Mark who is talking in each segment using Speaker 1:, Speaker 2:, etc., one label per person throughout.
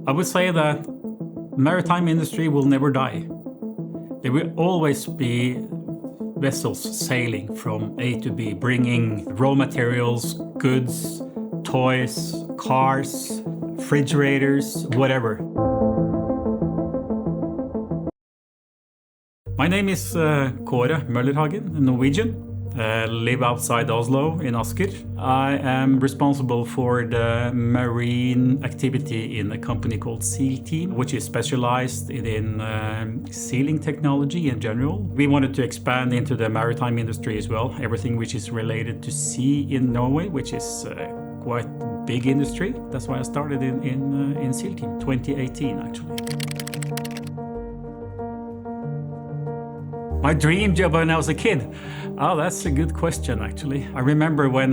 Speaker 1: I would say that maritime industry will never die. There will always be vessels sailing from A to B, bringing raw materials, goods, toys, cars, refrigerators, whatever. My name is Kåre Møllerhagen, Norwegian. Live outside Oslo in AEGIR. I am responsible for the marine activity in a company called SEAL Team, which is specialized in sealing technology in general. We wanted to expand into the maritime industry as well, everything which is related to sea in Norway, which is quite a big industry. That's why I started in SEAL Team, 2018 actually. My dream job when I was a kid? Oh, that's a good question, actually. I remember when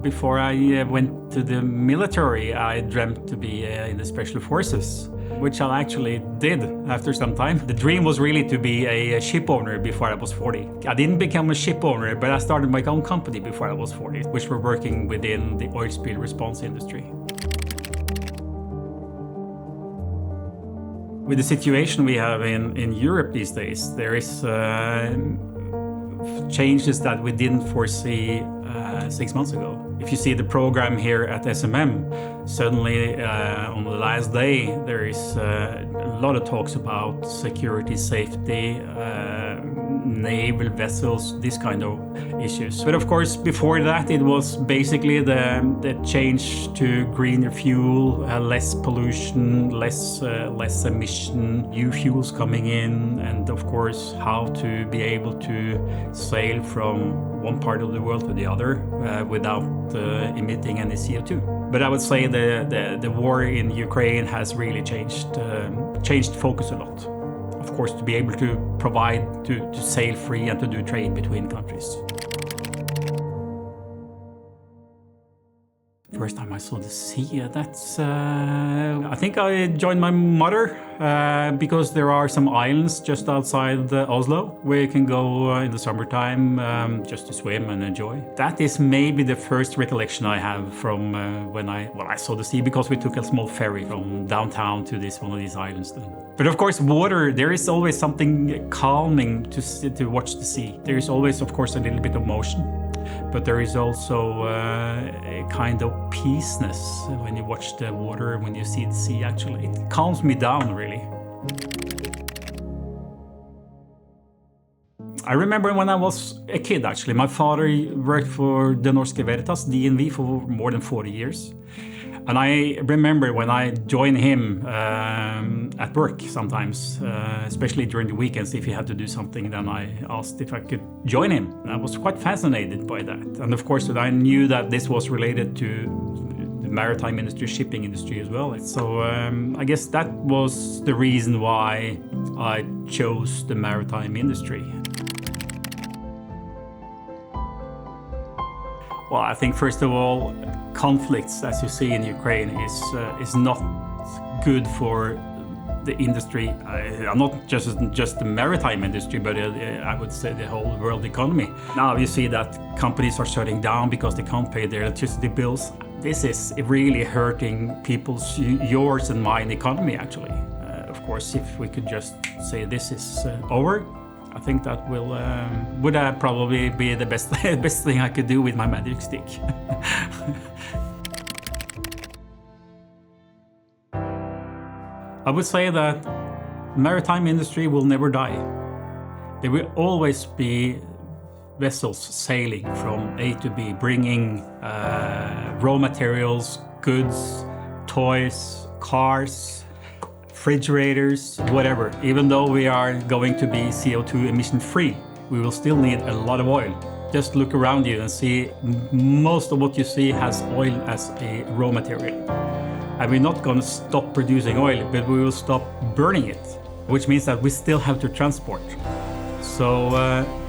Speaker 1: before I went to the military, I dreamt to be in the Special Forces, which I actually did after some time. The dream was really to be a ship owner before I was 40. I didn't become a ship owner, but I started my own company before I was 40, which were working within the oil spill response industry. With the situation we have in Europe these days, there is changes that we didn't foresee 6 months ago. If you see the program here at SMM, suddenly on the last day there is a lot of talks about security, safety, naval vessels, this kind of issues. But of course, before that, it was basically the change to greener fuel, less pollution, less emission, new fuels coming in, and of course, how to be able to sail from one part of the world to the other without emitting any CO2. But I would say the war in Ukraine has really changed focus a lot. Of course, to be able to provide, to sail free and to do trade between countries. First time I saw the sea, that's... I think I joined my mother because there are some islands just outside Oslo where you can go in the summertime just to swim and enjoy. That is maybe the first recollection I have from when I saw the sea, because we took a small ferry from downtown to one of these islands then. But of course, water, there is always something calming to watch the sea. There is always, of course, a little bit of motion. But there is also a kind of peaceness when you watch the water, when you see the sea actually. It calms me down, really. I remember when I was a kid, actually. My father worked for the Norske Veritas, DNV, for more than 40 years. And I remember when I joined him at work sometimes, especially during the weekends, if he had to do something, then I asked if I could join him. And I was quite fascinated by that. And of course, I knew that this was related to the maritime industry, shipping industry as well. So I guess that was the reason why I chose the maritime industry. Well, I think first of all, conflicts, as you see in Ukraine, is not good for the industry. Not just the maritime industry, but I would say the whole world economy. Now you see that companies are shutting down because they can't pay their electricity bills. This is really hurting people's, yours and mine economy, actually. Of course, if we could just say this is over, I think that would probably be the best thing I could do with my magic stick. I would say that maritime industry will never die. There will always be vessels sailing from A to B, bringing raw materials, goods, toys, cars, refrigerators, whatever. Even though we are going to be CO2 emission free, we will still need a lot of oil. Just look around you and see most of what you see has oil as a raw material. And we're not going to stop producing oil, but we will stop burning it, which means that we still have to transport. So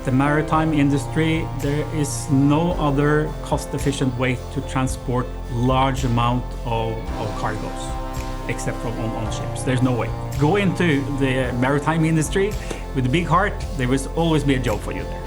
Speaker 1: the maritime industry, there is no other cost-efficient way to transport large amount of cargoes, except from on ships. There's no way. Go into the maritime industry with a big heart, there will always be a job for you there.